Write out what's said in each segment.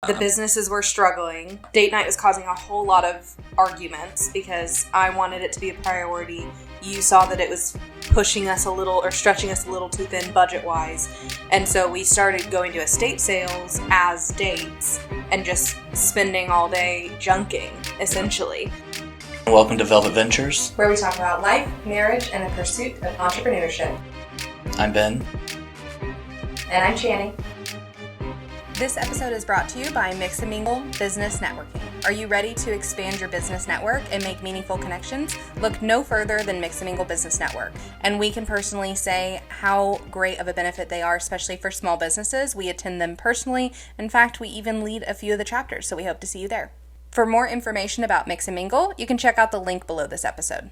The businesses were struggling. Date night was causing a whole lot of arguments because I wanted it to be a priority. You saw that it was pushing us a little or stretching us a little too thin budget-wise. And so we started going to estate sales as dates and just spending all day junking, essentially. Welcome to Velvet Ventures, where we talk about life, marriage, and the pursuit of entrepreneurship. I'm Ben. And I'm Channing. This episode is brought to you by Mingle Business Networking. Are you ready to expand your business network and make meaningful connections? Look no further than Mingle Business Network. And we can personally say how great of a benefit they are, especially for small businesses. We attend them personally. In fact, we even lead a few of the chapters, so we hope to see you there. For more information about Mix and Mingle, you can check out the link below this episode.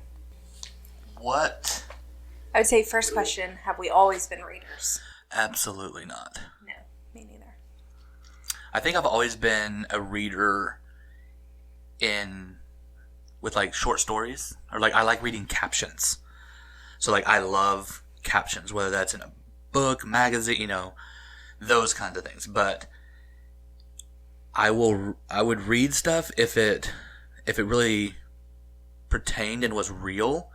What? I would say first question, have we always been readers? Absolutely not. No, me neither. I think I've always been a reader with like short stories, or like I like reading captions. So like I love captions, whether that's in a book, magazine, those kinds of things. But I would read stuff if it really pertained and was real.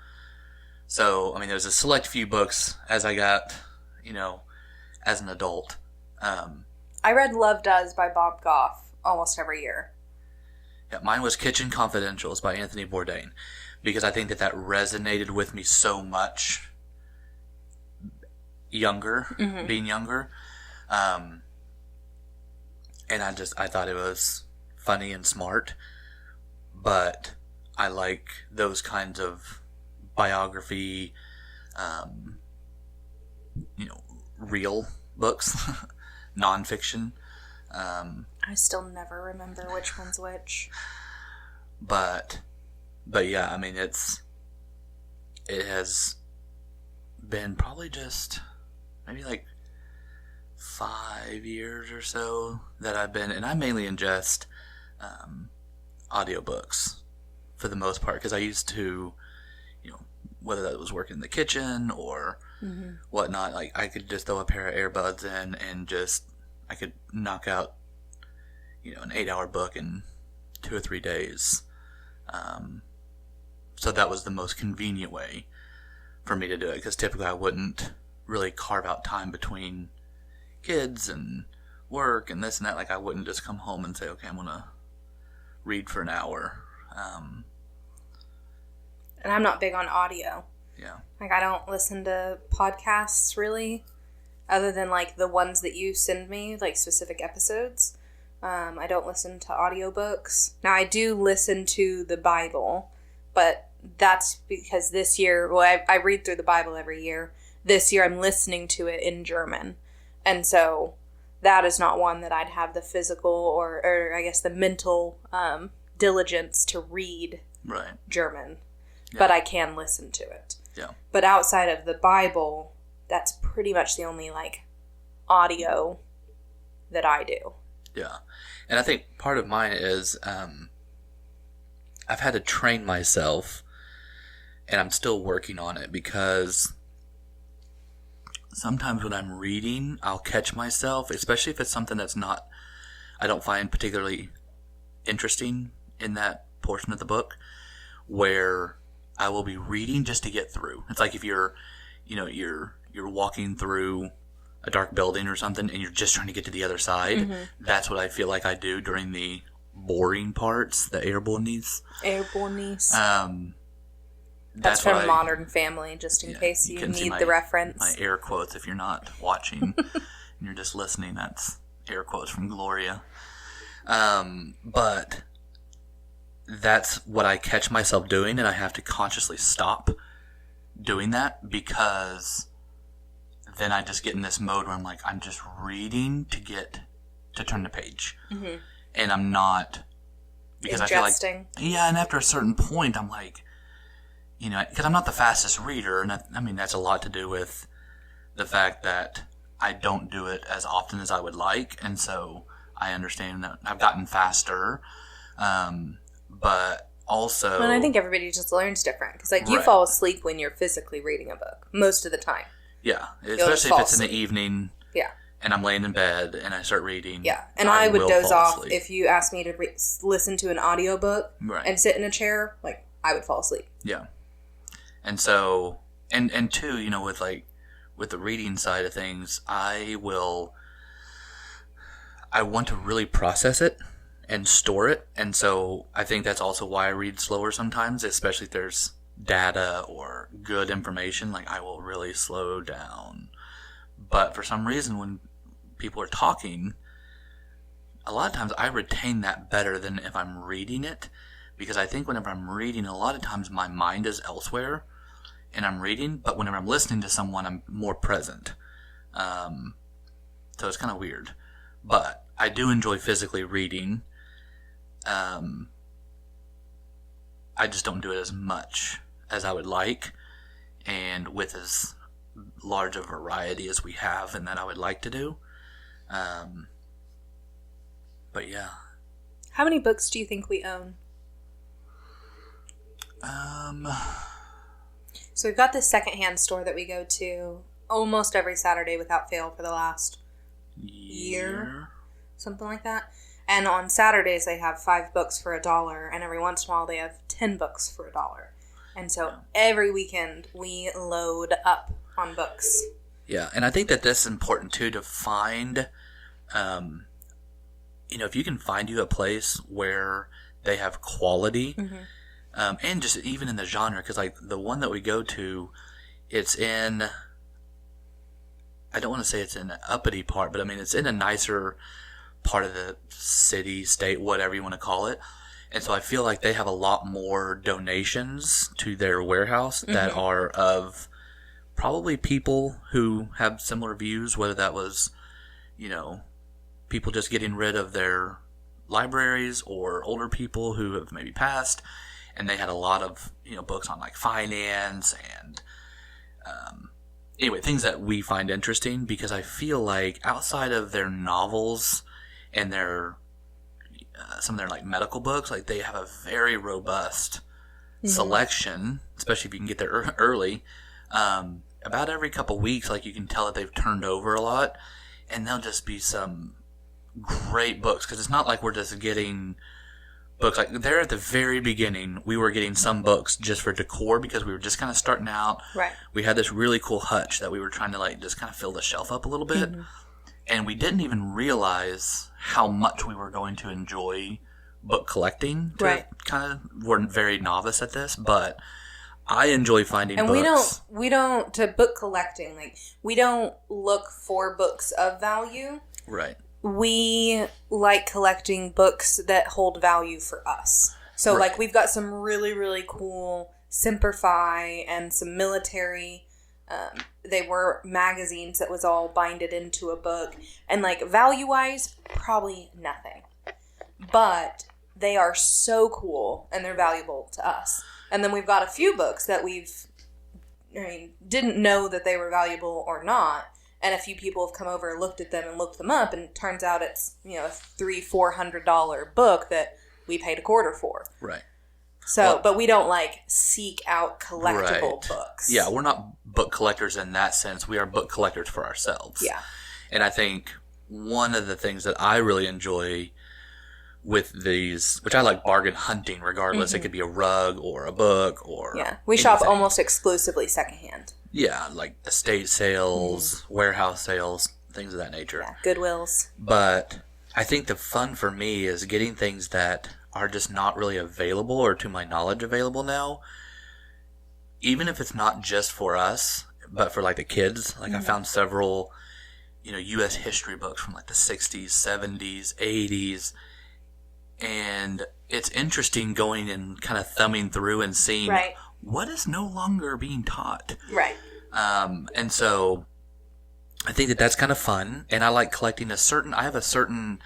So, I mean, there's a select few books as I got, as an adult. I read Love Does by Bob Goff almost every year. Yeah, mine was Kitchen Confidentials by Anthony Bourdain, because I think that resonated with me so much being younger. And I thought it was funny and smart, but I like those kinds of biography, real books, nonfiction. I still never remember which one's which. But yeah, I mean, it has been probably just maybe like 5 years or so that I've been, and I mainly ingest audiobooks for the most part, because I used to, whether that was working in the kitchen or whatnot, like I could just throw a pair of earbuds in and I could knock out, an 8-hour book in 2 or 3 days. So that was the most convenient way for me to do it, because typically I wouldn't really carve out time between kids and work and this and that. Like I wouldn't just come home and say, okay, I'm gonna read for an hour. And I'm not big on audio. Yeah. Like I don't listen to podcasts really, other than like the ones that you send me, like specific episodes. I don't listen to audiobooks. Now I do listen to the Bible, but that's because this year, I read through the Bible every year. This year I'm listening to it in German. And so that is not one that I'd have the physical or I guess the mental diligence to read German. Yeah. But I can listen to it. Yeah. But outside of the Bible, that's pretty much the only audio that I do. Yeah. And I think part of mine is I've had to train myself, and I'm still working on it, because sometimes when I'm reading, I'll catch myself, especially if it's something that's I don't find particularly interesting in that portion of the book, where I will be reading just to get through. It's like if you're walking through a dark building or something and you're just trying to get to the other side. Mm-hmm. That's what I feel like I do during the boring parts, the airborne-ness. That's from Modern Family, just in case you need the reference. My air quotes, if you're not watching and you're just listening, that's air quotes from Gloria. But that's what I catch myself doing, and I have to consciously stop doing that, because then I just get in this mode where I'm like, I'm just reading to turn the page. Mm-hmm. And I'm not, because ingesting. I feel like, and after a certain point, I'm like, because I'm not the fastest reader, and I mean, that's a lot to do with the fact that I don't do it as often as I would like, and so I understand that I've gotten faster, but also... And I think everybody just learns different, because you fall asleep when you're physically reading a book, most of the time. Yeah, especially if it's in the evening. Yeah. and I'm laying in bed and I start reading. Yeah, and I would doze off asleep. if you asked me to listen to an audiobook and sit in a chair. Like, I would fall asleep. Yeah. And so, and two, you know, with the reading side of things, I want to really process it and store it. And so I think that's also why I read slower sometimes, especially if there's data or good information. Like, I will really slow down. But for some reason, when people are talking, a lot of times I retain that better than if I'm reading it. Because I think whenever I'm reading, a lot of times my mind is elsewhere and I'm reading, but whenever I'm listening to someone, I'm more present. So it's kind of weird. But I do enjoy physically reading. I just don't do it as much as I would like, and with as large a variety as we have and that I would like to do. But yeah. How many books do you think we own? So we've got this secondhand store that we go to almost every Saturday without fail for the last year, something like that. And on Saturdays they have 5 books for $1, and every once in a while they have 10 books for $1. And so every weekend we load up on books. Yeah, and I think that that's important too, to find, if you can find you a place where they have quality. Mm-hmm. And just even in the genre, because like the one that we go to, it's in, I don't want to say it's in an uppity part, but I mean it's in a nicer part of the city, state, whatever you want to call it. And so I feel like they have a lot more donations to their warehouse that are of probably people who have similar views, whether that was, people just getting rid of their libraries or older people who have maybe passed. And they had a lot of, books on like finance and, anyway, things that we find interesting, because I feel like outside of their novels and their, some of their like medical books, like they have a very robust selection, especially if you can get there early. About every couple weeks, like you can tell that they've turned over a lot, and there'll just be some great books, because it's not like we're just getting books. Like there at the very beginning, we were getting some books just for decor because we were just kind of starting out. Right. We had this really cool hutch that we were trying to like just kind of fill the shelf up a little bit. Mm-hmm. And we didn't even realize how much we were going to enjoy book collecting. Right. We're very novice at this, but I enjoy finding books. And we don't, to book collecting, like we don't look for books of value. Right. We like collecting books that hold value for us. So, like, we've got some really, really cool Semper Fi and some military. They were magazines that was all binded into a book. And, like, value-wise, probably nothing. But they are so cool, and they're valuable to us. And then we've got a few books that didn't know that they were valuable or not. And a few people have come over, looked at them, and looked them up, and it turns out it's, a $300-$400 book that we paid $250 for. Right. So, but we don't, like, seek out collectible books. Yeah, we're not book collectors in that sense. We are book collectors for ourselves. Yeah. And I think one of the things that I really enjoy with these, which I like bargain hunting regardless, it could be a rug or a book or we shop almost exclusively secondhand. Yeah, like estate sales, warehouse sales, things of that nature. Yeah, Goodwills. But I think the fun for me is getting things that are just not really available, or to my knowledge available now. Even if it's not just for us, but for like the kids. Like I found several, U.S. history books from like the 60s, 70s, 80s. And it's interesting going and kind of thumbing through and seeing what is no longer being taught. Right. And so I think that that's kind of fun. And I like collecting I have a certain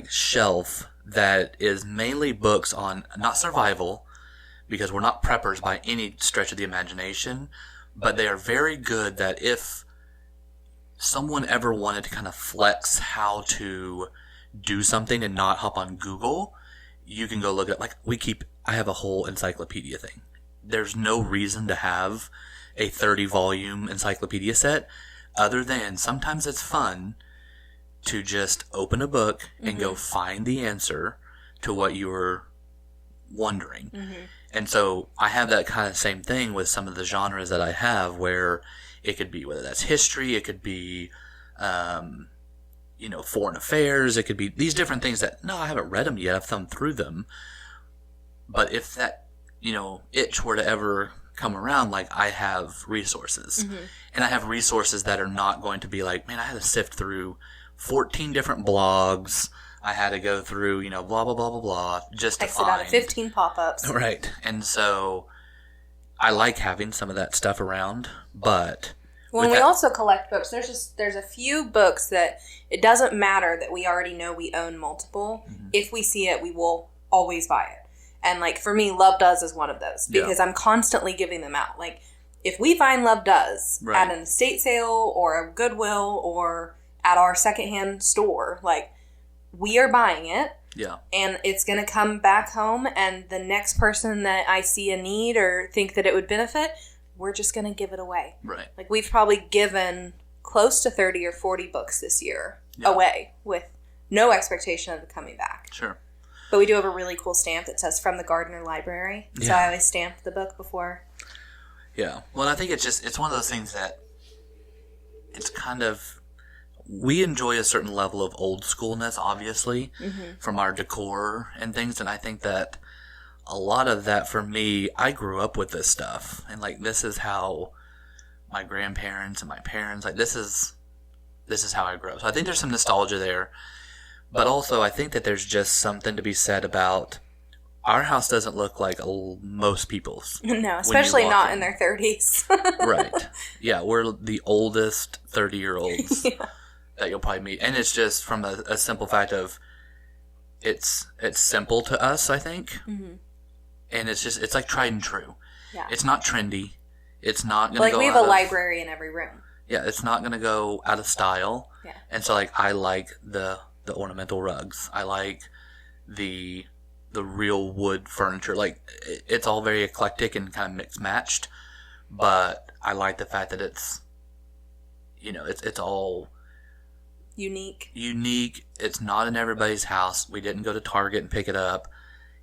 shelf that is mainly books on, not survival, because we're not preppers by any stretch of the imagination, but they are very good that if someone ever wanted to kind of flex how to do something and not hop on Google, you can go look at, I have a whole encyclopedia thing. There's no reason to have a 30-volume encyclopedia set other than sometimes it's fun to just open a book and go find the answer to what you were wondering. And so I have that kind of same thing with some of the genres that I have, where it could be, whether that's history, it could be, foreign affairs, it could be these different things that, no, I haven't read them yet, I've thumbed through them. But if that, itch were to ever come around, like, I have resources. And I have resources that are not going to be like, man, I had to sift through 14 different blogs. I had to go through, blah, blah, blah, blah, blah, just to Exit out of 15 pop-ups. Right. And so I like having some of that stuff around, but... When we also collect books, there's a few books that it doesn't matter that we already know we own multiple. If we see it, we will always buy it. And, like, for me, Love Does is one of those, because I'm constantly giving them out. Like, if we find Love Does at an estate sale or a Goodwill or at our secondhand store, like, we are buying it. Yeah. And it's going to come back home, and the next person that I see a need or think that it would benefit, we're just going to give it away. Right. Like, we've probably given close to 30 or 40 books this year away with no expectation of it coming back. Sure. But we do have a really cool stamp that says from the Gardner Library. So I always stamp the book before. Yeah. Well, I think it's one of those things that it's kind of, we enjoy a certain level of old schoolness, obviously, from our decor and things. And I think that a lot of that for me, I grew up with this stuff. And, like, this is how my grandparents and my parents, like, this is how I grew up. So I think there's some nostalgia there. But also, I think that there's just something to be said about our house doesn't look like most people's. No, especially not in their 30s. Right. Yeah, we're the oldest 30-year-olds that you'll probably meet. And it's just from a simple fact of it's simple to us, I think. And it's like tried and true. Yeah. It's not trendy. It's not going to go we have a library in every room. Yeah, it's not going to go out of style. Yeah. And so, like, I like the ornamental rugs. I like the real wood furniture. Like, it's all very eclectic and kind of mixed matched. But I like the fact that it's all unique. It's not in everybody's house. We didn't go to Target and pick it up.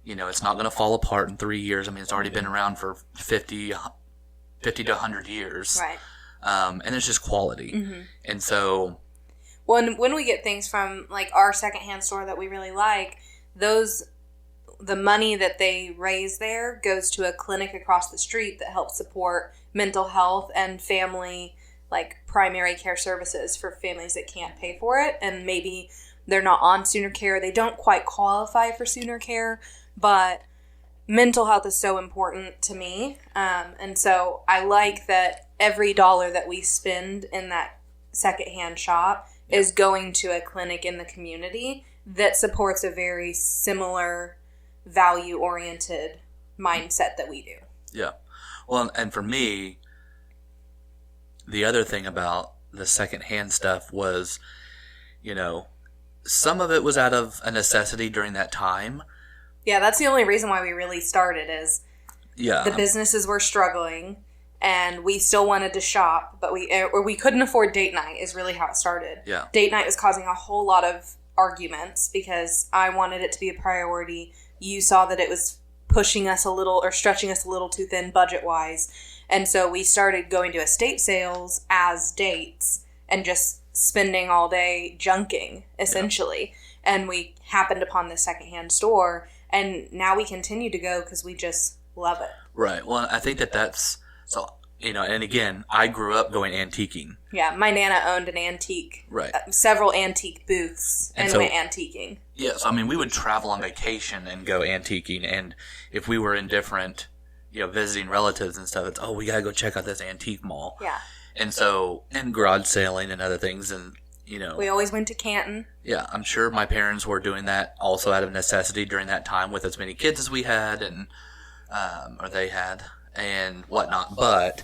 It's not going to fall apart in 3 years. I mean, it's already been around for 50 to 100 years. Right. And it's just quality. And so... When we get things from, like, our secondhand store that we really like, the money that they raise there goes to a clinic across the street that helps support mental health and family, like, primary care services for families that can't pay for it. And maybe they're not on Sooner Care. They don't quite qualify for Sooner Care, but mental health is so important to me. And so I like that every dollar that we spend in that secondhand shop is going to a clinic in the community that supports a very similar value-oriented mindset that we do. Yeah. Well, and for me, the other thing about the secondhand stuff was, some of it was out of a necessity during that time. Yeah, that's the only reason why we really started is the businesses were struggling. And we still wanted to shop, but we couldn't afford date night is really how it started. Yeah. Date night was causing a whole lot of arguments because I wanted it to be a priority. You saw that it was pushing us a little or stretching us a little too thin budget-wise. And so we started going to estate sales as dates and just spending all day junking, essentially. Yeah. And we happened upon this secondhand store, and now we continue to go because we just love it. Right. Well, I think that's... So, and again, I grew up going antiquing. Yeah, my Nana owned an antique. Right. Several antique booths and went antiquing. Yeah, so, I mean, we would travel on vacation and go antiquing. And if we were in different, visiting relatives and stuff, it's, we got to go check out this antique mall. Yeah. And so, and garage sailing and other things. And, we always went to Canton. Yeah, I'm sure my parents were doing that also out of necessity during that time with as many kids as we had and, or they had. And whatnot, but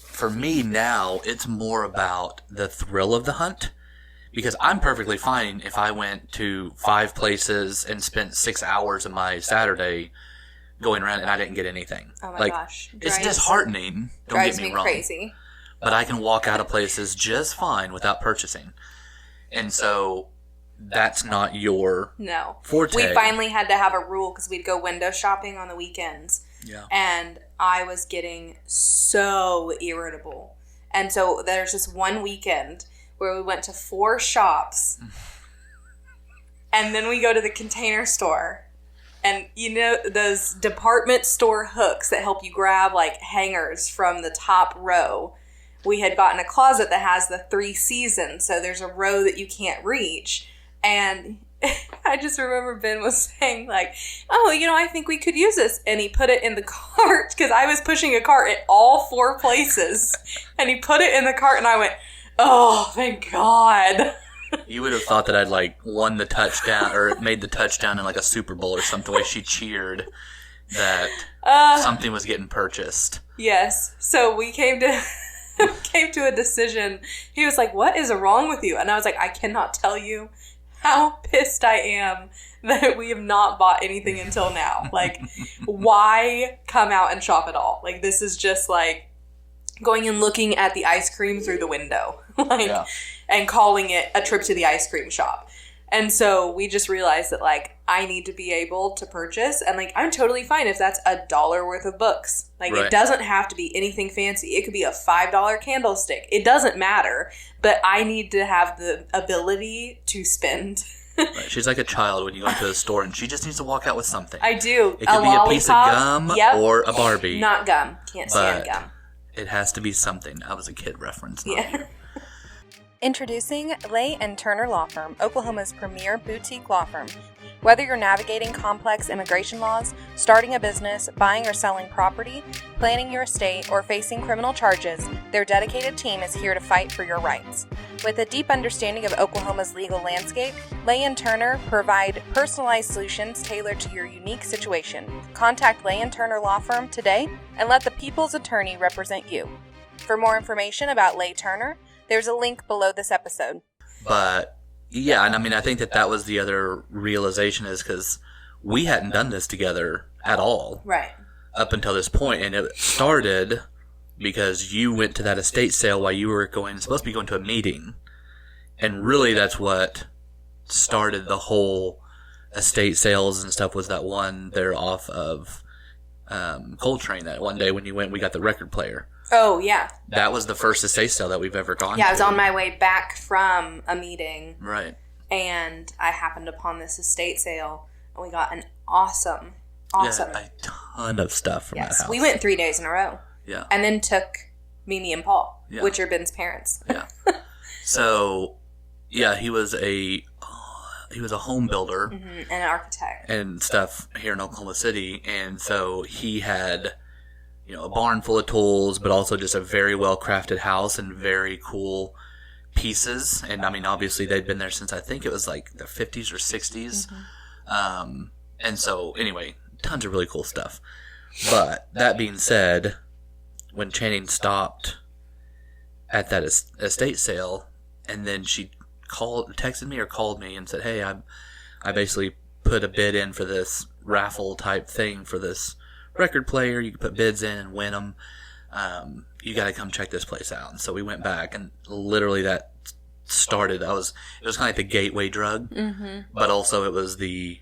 for me now, it's more about the thrill of the hunt, because I'm perfectly fine if I went to 5 places and spent 6 hours of my Saturday going around and I didn't get anything. Oh my gosh. It's disheartening, don't get me wrong. Crazy. But I can walk out of places just fine without purchasing. And so that's not your forte. We finally had to have a rule because we'd go window shopping on the weekends. Yeah. And I was getting so irritable. And so there's just one weekend where we went to 4 shops. And then we go to the Container Store. And you know those department store hooks that help you grab like hangers from the top row? We had gotten a closet that has the 3 seasons, so there's a row that you can't reach. And I just remember Ben was saying like, oh, you know, I think we could use this. And he put it in the cart because I was pushing a cart at all 4 places. And he put it in the cart and I went, oh, thank God. You would have thought that I'd like won the touchdown or made the touchdown in like a Super Bowl or something, the way she cheered that something was getting purchased. Yes. So we came to a decision. He was like, what is wrong with you? And I was like, I cannot tell you how pissed I am that we have not bought anything until now. Like, why come out and shop at all? Like, this is just like going and looking at the ice cream through the window. And calling it a trip to the ice cream shop. And so we just realized that, like, I need to be able to purchase. And, like, I'm totally fine if that's $1 worth of books. Like, It doesn't have to be anything fancy. It could be a $5 candlestick. It doesn't matter. But I need to have the ability to spend. Right. She's like a child when you go into the store and she just needs to walk out with something. I do. It could be a piece of gum or a Barbie. Not gum. Can't stand gum. It has to be something. I was a kid reference. Yeah. Introducing Lay & Turner Law Firm, Oklahoma's premier boutique law firm. Whether you're navigating complex immigration laws, starting a business, buying or selling property, planning your estate, or facing criminal charges, their dedicated team is here to fight for your rights. With a deep understanding of Oklahoma's legal landscape, Lay & Turner provide personalized solutions tailored to your unique situation. Contact Lay & Turner Law Firm today and let the people's attorney represent you. For more information about Lay Turner, there's a link below this episode. But, yeah, and I mean, I think that was the other realization is because we hadn't done this together at all. Right. Up until this point. And it started because you went to that estate sale while you were supposed to be going to a meeting. And really that's what started the whole estate sales and stuff was that one there off of Coltrane that one day when you went, we got the record player. Oh, yeah. That was the first estate sale that we've ever gone to. Yeah, I was on my way back from a meeting. Right. And I happened upon this estate sale, and we got an awesome. Yeah, a ton of stuff from that house. We went 3 days in a row. Yeah. And then took Mimi and Paul, which are Ben's parents. Yeah. So, yeah, he was a home builder. Mm-hmm. And an architect. And stuff here in Oklahoma City. And so he had... a barn full of tools, but also just a very well-crafted house and very cool pieces. And, I mean, obviously, they'd been there since I think it was like the 50s or 60s. Mm-hmm. And so, anyway, tons of really cool stuff. But, that being said, when Channing stopped at that estate sale, and then she texted me or called me and said, hey, I basically put a bid in for this raffle-type thing for this record player. You can put bids in and win them. You got to come check this place out. And so we went back, and literally that started. It was kind of like the gateway drug, but also it was the,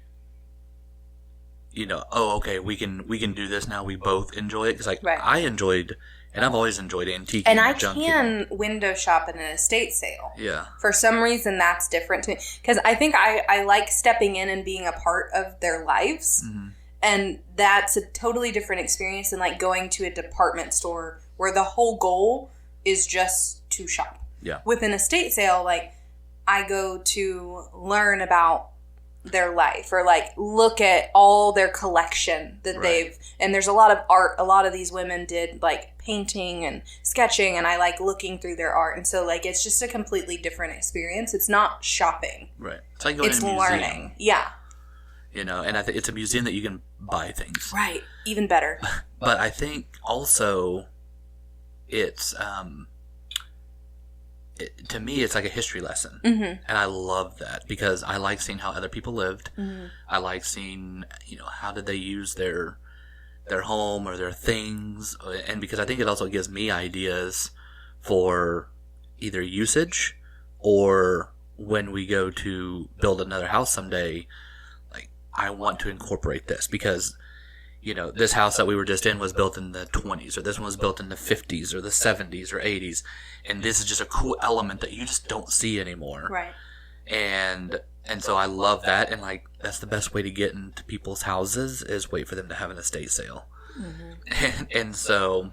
oh, okay, we can do this now. We both enjoy it because I enjoyed, and I've always enjoyed antiquing. And I can window shop at an estate sale. Yeah. For some reason, that's different to me because I think I like stepping in and being a part of their lives. Mm-hmm. And that's a totally different experience than, like, going to a department store where the whole goal is just to shop. Yeah. With an estate sale, like, I go to learn about their life or, like, look at all their collection that they've... And there's a lot of art. A lot of these women did, like, painting and sketching, and I like looking through their art. And so, like, it's just a completely different experience. It's not shopping. Right. It's like going to a museum. Learning. Yeah. And I think it's a museum that you can buy things. Right. Even better. But I think also it's, to me, it's like a history lesson. Mm-hmm. And I love that because I like seeing how other people lived. Mm-hmm. I like seeing, how did they use their home or their things. And because I think it also gives me ideas for either usage or when we go to build another house someday, like, I want to incorporate this because, you know, this house that we were just in was built in the 20s, or this one was built in the 50s or the 70s or 80s. And this is just a cool element that you just don't see anymore. Right. And so I love that. And, like, that's the best way to get into people's houses is wait for them to have an estate sale. Mm-hmm. And so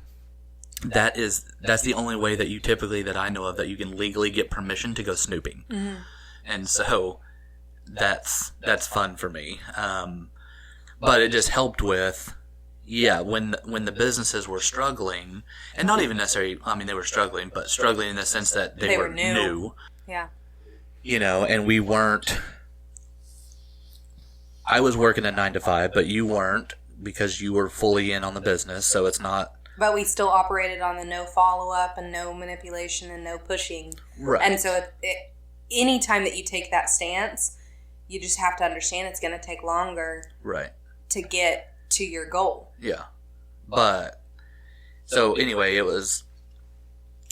that's the only way that you typically, that I know of, that you can legally get permission to go snooping. Mm-hmm. And so that's fun for me. But it just helped with, when the businesses were struggling, and not even necessarily, I mean, they were struggling, but struggling in the sense that they were new. Yeah. You know, and we weren't, I was working a 9 to 5, but you weren't, because you were fully in on the business, so it's not. But we still operated on the no follow-up and no manipulation and no pushing. Right. And so any time that you take that stance, you just have to understand it's going to take longer. Right. To get to your goal. Yeah. But, so anyway,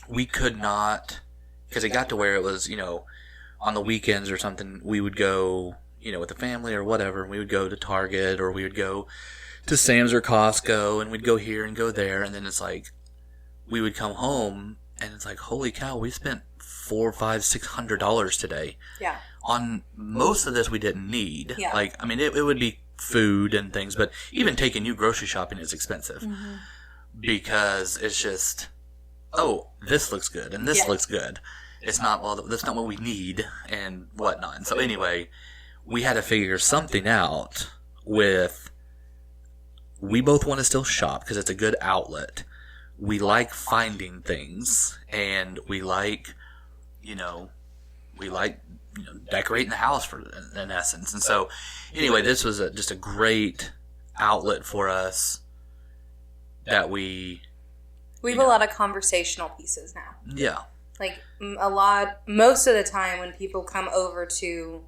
we could not, because it got to where it was, you know, on the weekends or something, we would go, you know, with the family or whatever, and we would go to Target, or we would go to Sam's or Costco, and we'd go here and go there, and then it's like, we would come home, and it's like, holy cow, we spent $400, $500, $600 today. Yeah. On most of this we didn't need. Yeah. Like, I mean, it would be food and things, but even taking you grocery shopping is expensive. Mm-hmm. Because it's just, oh, this looks good, and this looks good. It's not, well, that's not what we need, and whatnot. And so anyway, we had to figure something out with, we both want to still shop because it's a good outlet. We like finding things, and we like, decorating the house in essence. And so anyway, this was just a great outlet for us that we have a lot of conversational pieces now. Yeah. Like most of the time when people come over to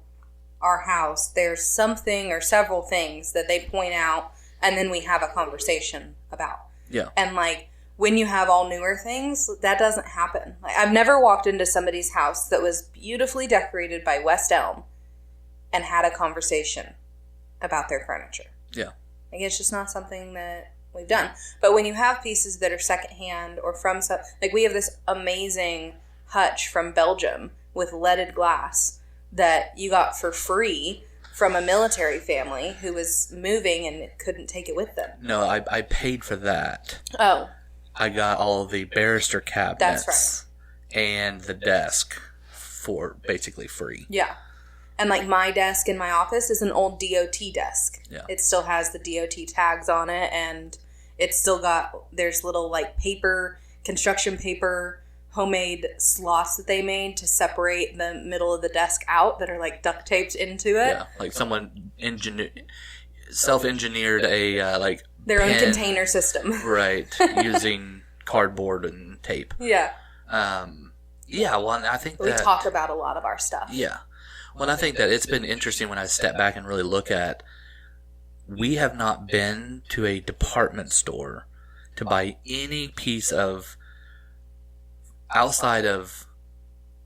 our house, there's something or several things that they point out, and then we have a conversation about. Yeah. And like, when you have all newer things, that doesn't happen. Like, I've never walked into somebody's house that was beautifully decorated by West Elm and had a conversation about their furniture. Yeah. Like, it's just not something that we've done. But when you have pieces that are secondhand or from like, we have this amazing hutch from Belgium with leaded glass that you got for free from a military family who was moving and couldn't take it with them. No, I paid for that. Oh. I got all the barrister cabinets. That's right. And the desk for basically free. Yeah. And like, my desk in my office is an old DOT desk. Yeah. It still has the DOT tags on it, and it's still there's little like construction paper, homemade slots that they made to separate the middle of the desk out that are like duct taped into it. Yeah, like someone self-engineered a their own container system. Right, using cardboard and tape. Yeah. Well, I think we talk about a lot of our stuff. Yeah. Well, I think that it's been interesting when I step back and really look at, we have not been to a department store to buy any piece of, outside of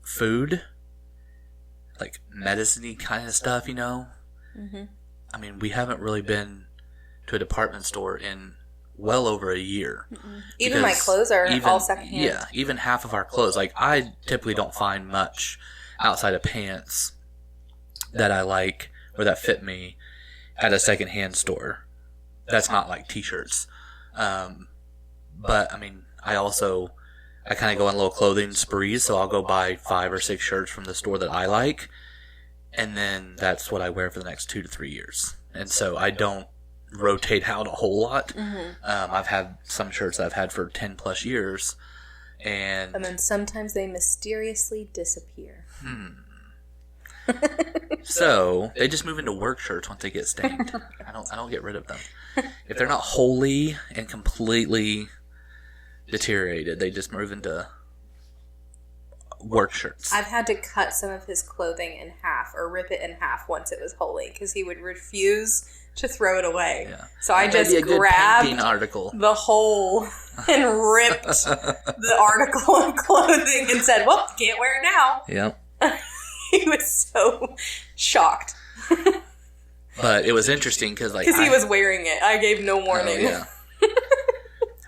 food, like medicine-y kind of stuff, you know? Mm-hmm. I mean, we haven't really been to a department store in well over a year. Mm-mm. Even my clothes are all secondhand. Yeah, even half of our clothes. Like, I typically don't find much outside of pants that I like or that fit me at a secondhand store. That's not like t-shirts. But, I mean, I kind of go on little clothing sprees, so I'll go buy 5 or 6 shirts from the store that I like, and then that's what I wear for the next 2 to 3 years. And so I don't rotate out a whole lot. Mm-hmm. I've had some shirts that I've had for 10 plus years, and then sometimes they mysteriously disappear. So they just move into work shirts once they get stained. I don't get rid of them. If they're not wholly and completely deteriorated, they just move into work shirts. I've had to cut some of his clothing in half or rip it in half once it was wholly because he would refuse to throw it away. Yeah. So I just grabbed the hole and ripped the article of clothing and said, well, can't wear it now. Yep. He was so shocked. But it was interesting because he was wearing it. I gave no warning. Yeah.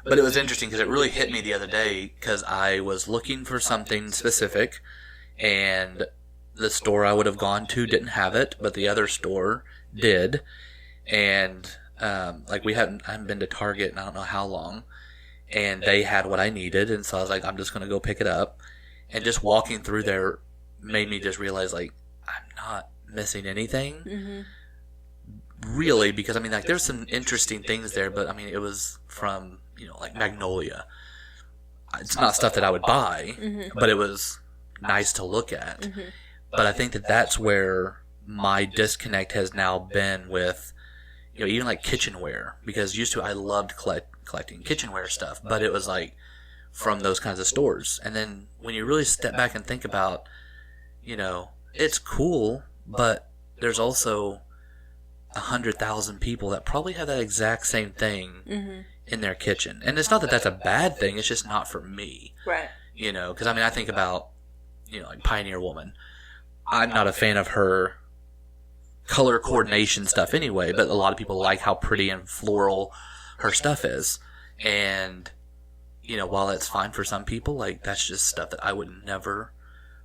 But it was interesting because it really hit me the other day because I was looking for something specific, and the store I would have gone to didn't have it, but the other store did. And I hadn't been to Target in I don't know how long, and they had what I needed, and so I was like, I'm just going to go pick it up. And just walking through there made me just realize, like, I'm not missing anything. Mm-hmm. Really, because, I mean, like, there's some interesting things there, but, I mean, it was from, like Magnolia. It's not stuff that I would buy, mm-hmm. but it was nice to look at. Mm-hmm. But I think that that's where my disconnect has now been with, even like kitchenware. Because used to I loved collecting kitchenware stuff, but it was like from those kinds of stores. And then when you really step back and think about, it's cool, but there's also 100,000 people that probably have that exact same thing mm-hmm. in their kitchen. And it's not that that's a bad thing, it's just not for me. Right. Because I mean, I think about, like Pioneer Woman. I'm not a fan of her color coordination stuff anyway, but a lot of people like how pretty and floral her stuff is. And, while it's fine for some people, like, that's just stuff that I would never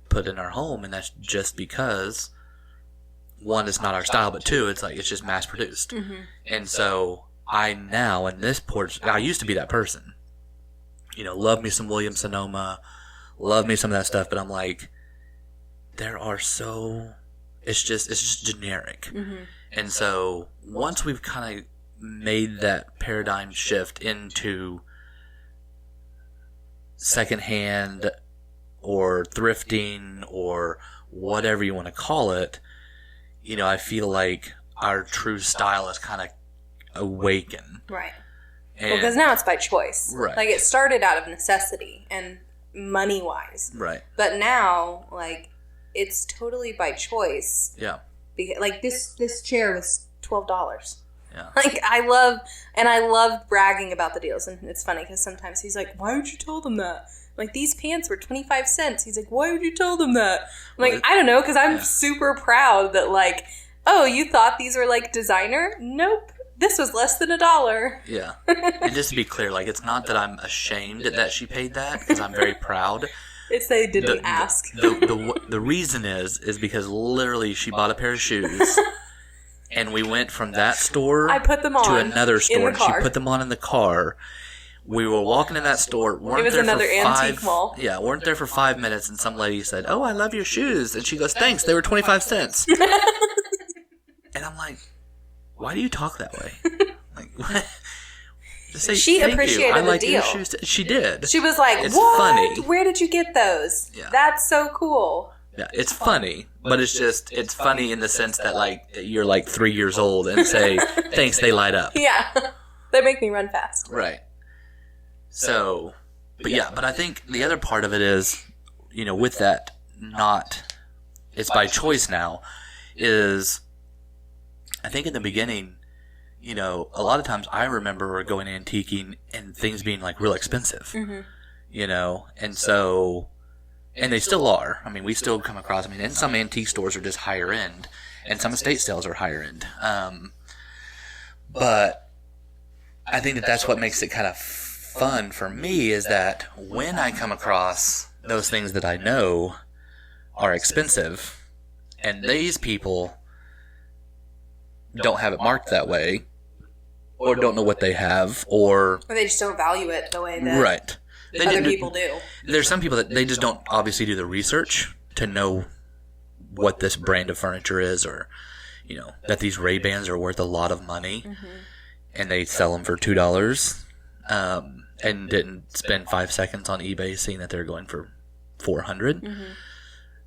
put in our home. And that's just because, one, it's not our style, but two, it's like, it's just mass produced. Mm-hmm. And so I now, in this porch, I used to be that person. Love me some Williams Sonoma, love me some of that stuff, but I'm like, it's just generic. Mm-hmm. And so once we've kind of made that paradigm shift into secondhand or thrifting or whatever you want to call it, I feel like our true style is kind of awakened. Right. Because now it's by choice. Right. Like, it started out of necessity and money-wise. Right. But now, like, it's totally by choice. Yeah. Because, like, this chair was $12. Yeah. Like, I love bragging about the deals. And it's funny because sometimes he's like, why would you tell them that? Like, these pants were 25 cents. He's like, why would you tell them that? I'm like, I don't know, because I'm super proud that, like, oh, you thought these were, like, designer? Nope. This was less than $1. Yeah. And just to be clear, like, it's not that I'm ashamed that she paid that, because I'm very proud. It's they didn't ask. The reason is because literally she bought a pair of shoes, and we went from that store I put them on to another store, and she car. put them on in the car. We were walking in that store. It was another antique mall. Yeah, weren't there for 5 minutes, and some lady said, "Oh, I love your shoes," and she goes, "Thanks, they were 25 cents." And I'm like, "Why do you talk that way?" Like, what? Just say, she "Thank appreciated you. I the like deal. your shoes." She did. She was like, It's "What? funny. Where did you get those? Yeah. That's so cool." Yeah, it's funny, but it's funny in the sense that, like, you're like 3 years old and say, "Thanks, they light up." Yeah, they make me run fast. Right. So, but I think the other part of it is, with that, it's by choice now, is, I think in the beginning, a lot of times I remember going antiquing and things being, like, real expensive, mm-hmm. And so, and they still are. I mean, we still come across, and some antique stores are just higher end, and some estate sales are higher end. But I think that's what makes it kind of fun for me, is that when I come across those things that I know are expensive, and these people don't have it marked that way, or don't know what they have, or they just don't value it the way that other people do. There's some people that they just don't obviously do the research to know what this brand of furniture is, or that these Ray-Bans are worth a lot of money, mm-hmm. and they sell them for $2. And didn't spend 5 seconds on eBay seeing that they're going for $400. Mm-hmm.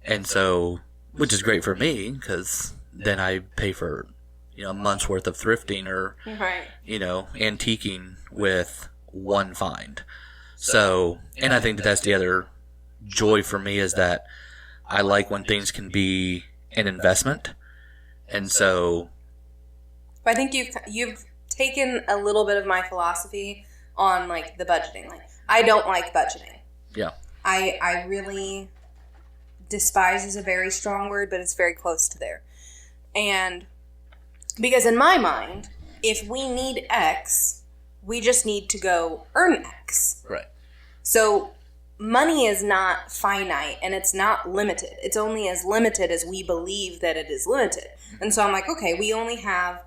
And so, which is great for me, because then I pay for, a month's worth of thrifting or, right. Antiquing with one find. So, and I think that's the other joy for me, is that I like when things can be an investment. And so, I think you've taken a little bit of my philosophy on, like, the budgeting. Like, I don't like budgeting. Yeah. I really despise is a very strong word, but it's very close to there. And because in my mind, if we need X, we just need to go earn X. Right. So money is not finite and it's not limited. It's only as limited as we believe that it is limited. And so I'm like, okay, we only have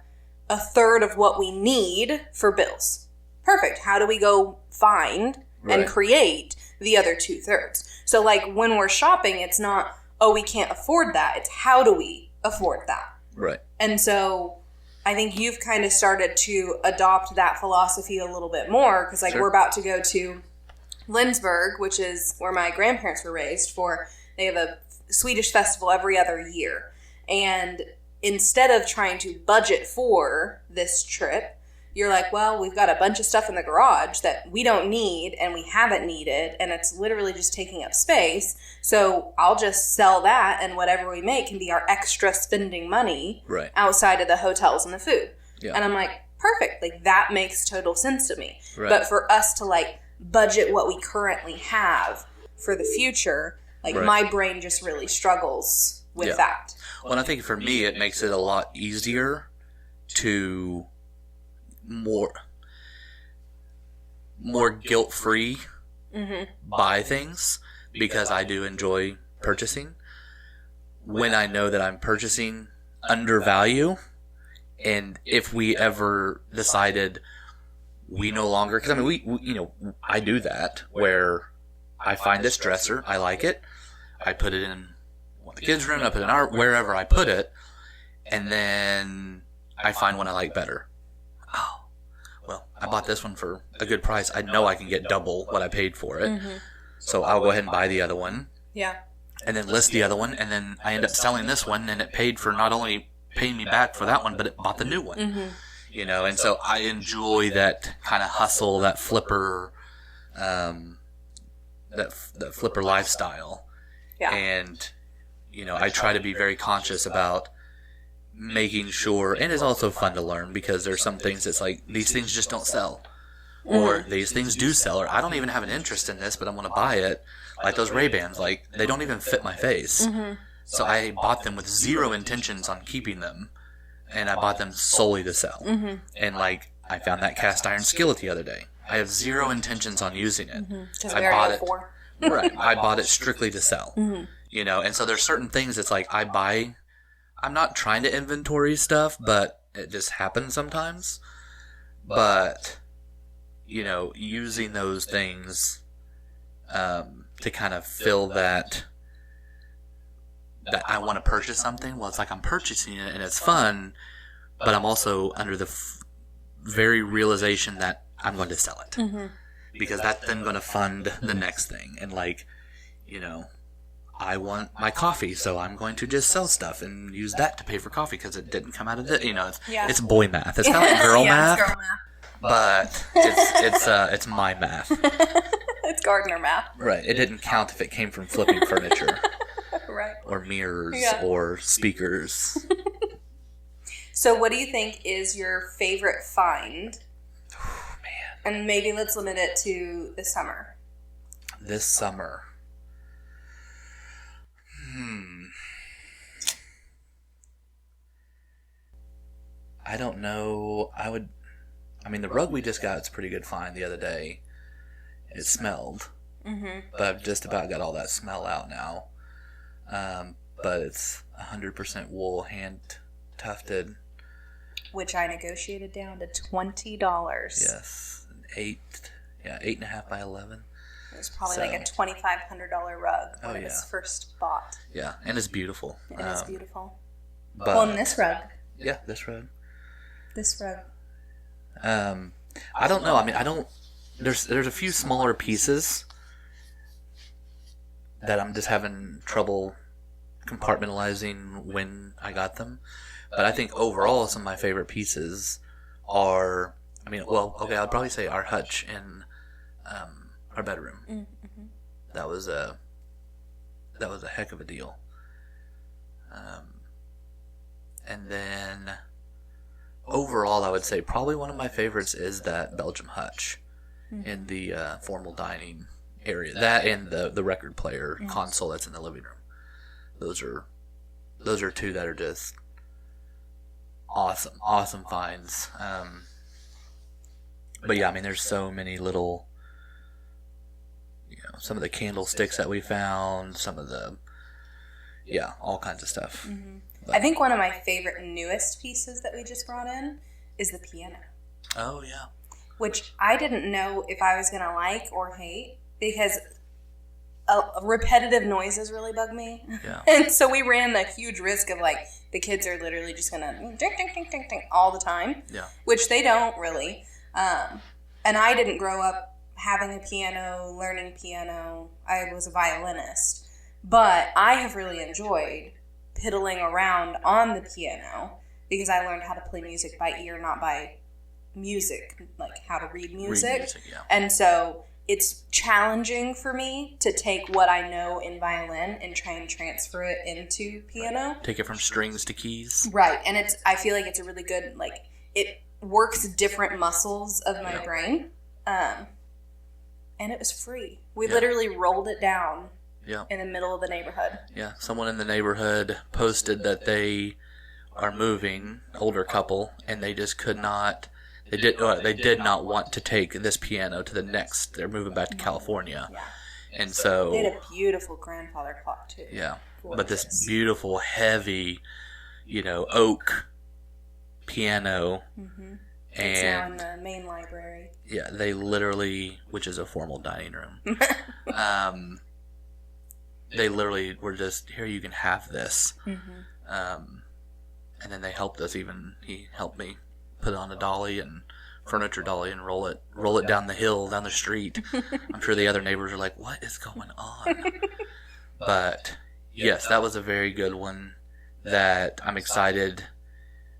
a third of what we need for bills. Perfect. How do we go find and create the other 2/3? So like when we're shopping, it's not, oh, we can't afford that. It's how do we afford that? Right. And so I think you've kind of started to adopt that philosophy a little bit more because like we're about to go to Lindsberg, which is where my grandparents were raised they have a Swedish festival every other year. And instead of trying to budget for this trip, you're like, well, we've got a bunch of stuff in the garage that we don't need and we haven't needed, and it's literally just taking up space. So I'll just sell that, and whatever we make can be our extra spending money outside of the hotels and the food. Yeah. And I'm like, perfect. Like, that makes total sense to me. Right. But for us to, like, budget what we currently have for the future, like, my brain just really struggles with that. Well, and I think for me, it makes it a lot easier to more guilt-free buy things because I do enjoy purchasing. When I know that I'm purchasing under value, and if we ever decided we no longer, because I mean, we I do that where I find this dresser, I like it, I put it in one of the kids' room, I put it in wherever I put it, and then I find one I like better. Oh, well, I bought this one for a good price. I know I can get double what I paid for it. So I'll go ahead and buy the other one. Yeah. And then list the other one. And then I end up selling this one, and it paid for not only paying me back for that one, but it bought the new one. You know, and so I enjoy that kind of hustle, that flipper, that flipper lifestyle. Yeah. And, you know, I try to be very conscious about making sure, and it's also fun to learn because there's some things that's like, these things just don't sell. Or these things do sell, or I don't even have an interest in this, but I'm going to buy it. Like those Ray-Bans, like, they don't even fit my face. So I bought them with zero intentions on keeping them, and I bought them solely to sell. And, like, I found that cast iron skillet the other day. I have zero intentions on using it. I bought it. Right. I bought it strictly to sell. You know, and so there's certain things that's like, I'm not trying to inventory stuff, but it just happens sometimes. But, you know, using those things to kind of fill that I want to purchase something. Well, it's like I'm purchasing it and it's fun, but I'm also under the very realization that I'm going to sell it. Because that's then going to fund the next thing. And like, you know, I want my coffee, so I'm going to just sell stuff and use that to pay for coffee because it didn't come out of it. You know, it's boy math. It's kind of like girl math. It's girl math. But it's my math. It's gardener math. Right. It didn't count if it came from flipping furniture. Right. Or mirrors or speakers. So what do you think is your favorite find? Oh, man. And maybe let's limit it to the summer. This summer. I don't know. I mean, the rug we just got, it's a pretty good find the other day. It smelled. But I've just about got all that smell out now. But it's 100% wool, hand tufted. Which I negotiated down to $20. Yes. 8.5 by 11. It was probably like a $2,500 rug when it was first bought. Yeah, and it's beautiful. It is beautiful. But, well, and this rug. Yeah, this rug. This rug. I don't know. I mean, there's a few smaller pieces that I'm just having trouble compartmentalizing when I got them. But I think overall some of my favorite pieces are, I'd probably say our hutch in our bedroom. That was a heck of a deal. And then overall, I would say probably one of my favorites is that Belgium hutch in the formal dining area. That and the record player console that's in the living room. those are two that are just awesome finds. But yeah, I mean, there's so many little, some of the candlesticks that we found, some of the, all kinds of stuff. Mm-hmm. I think one of my favorite newest pieces that we just brought in is the piano. Oh, yeah. Which I didn't know if I was going to like or hate, because repetitive noises really bug me. Yeah. And so we ran a huge risk of, like, the kids are literally just going to ding, ding, ding, ding, ding all the time. Yeah. Which they don't really. And I didn't grow up having a piano, learning piano. I was a violinist. But I have really enjoyed piddling around on the piano because I learned how to play music by ear, not by music, like how to read music. Yeah. And so it's challenging for me to take what I know in violin and try and transfer it into piano. Right. Take it from strings to keys. Right. And I feel like it's a really good, like, it works different muscles of my brain. And it was free. We literally rolled it down in the middle of the neighborhood. Yeah. Someone in the neighborhood posted that they are moving, older couple, and they just could not, they did not want to take this piano to the next. They're moving back to California. Yeah. And so they had a beautiful grandfather clock too. Yeah. Gorgeous. But this beautiful, heavy, oak piano. Mm-hmm. It's now in the main library. Yeah, they literally, which is a formal dining room. They literally were just, here, you can have this. Mm-hmm. And then they helped us he helped me put it on a dolly and furniture dolly and roll it down the hill, down the street. I'm sure the other neighbors are like, what is going on? But yes, that was a very good one that I'm excited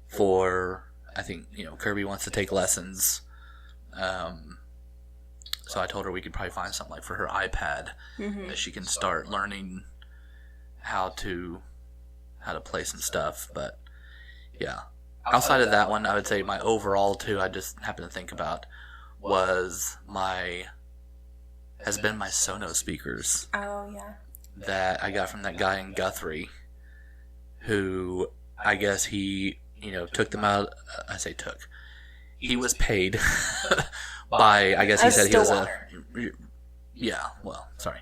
for. I think, Kirby wants to take lessons. So I told her we could probably find something like for her iPad that she can start learning how to play some stuff. But yeah, outside of that one, I would say my overall too, I just happened to think about has been my Sonos speakers. Oh yeah. That I got from that guy in Guthrie, who I guess he, took them out. I say took. He was paid by, I guess he said he was sorry.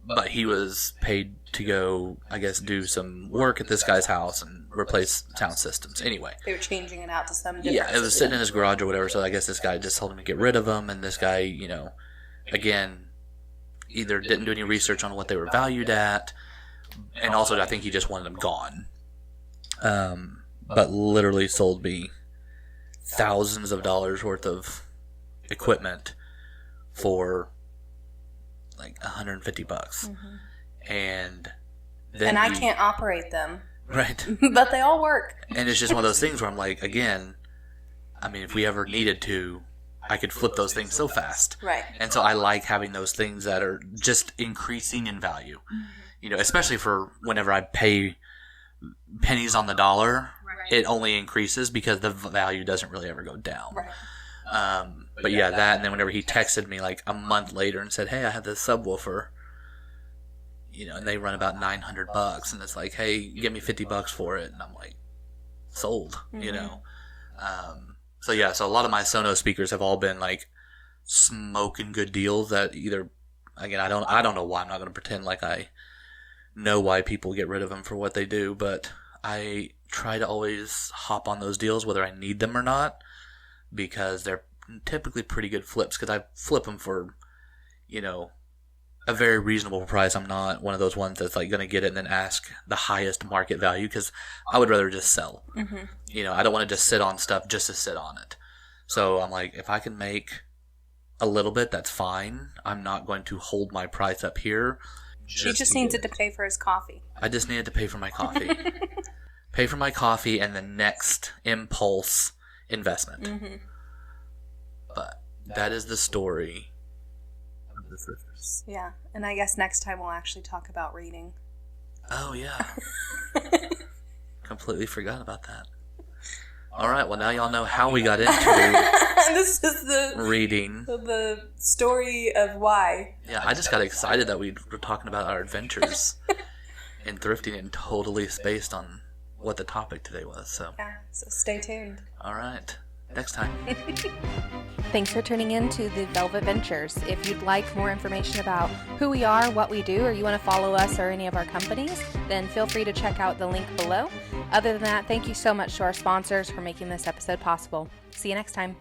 But he was paid to go, I guess, do some work at this guy's house and replace sound systems. Anyway. They were changing it out to some different it was sitting in his garage or whatever, so I guess this guy just told him to get rid of them, and this guy, again, either didn't do any research on what they were valued at, and also I think he just wanted them gone. But literally sold me thousands of dollars worth of equipment for like $150. Mm-hmm. And then I can't operate them. Right. But they all work. And it's just one of those things where I'm like, again, I mean, if we ever needed to, I could flip those things so fast. Right. And so I like having those things that are just increasing in value. Mm-hmm. Especially for whenever I pay pennies on the dollar, it only increases because the value doesn't really ever go down. Right. But yeah, that, and then whenever he texted me like a month later and said, hey, I have this subwoofer, and they run about $900, and it's like, hey, give me $50 for it, and I'm like, sold, So yeah, so a lot of my Sonos speakers have all been like smoking good deals that either, again, I don't know why. I'm not going to pretend like I know why people get rid of them for what they do, but I try to always hop on those deals whether I need them or not, because they're typically pretty good flips, because I flip them for, a very reasonable price. I'm not one of those ones that's like going to get it and then ask the highest market value, because I would rather just sell. Mm-hmm. I don't want to just sit on stuff just to sit on it. So I'm like, if I can make a little bit, that's fine. I'm not going to hold my price up here. He just needed to pay for his coffee. I just needed to pay for my coffee. Pay for my coffee and the next impulse investment. Mm-hmm. But that is the story of the Thrifters. Yeah, and I guess next time we'll actually talk about reading. Oh, yeah. Completely forgot about that. All right, well, now y'all know how we got into This is the reading. the story of why. Yeah, I just got excited that we were talking about our adventures in thrifting and totally spaced on what the topic today was. So stay tuned. All right, next time. Thanks for tuning in to the Velvet Ventures. If you'd like more information about who we are, what we do, or you want to follow us or any of our companies, then feel free to check out the link below. Other than that, thank you so much to our sponsors for making this episode possible. See you next time.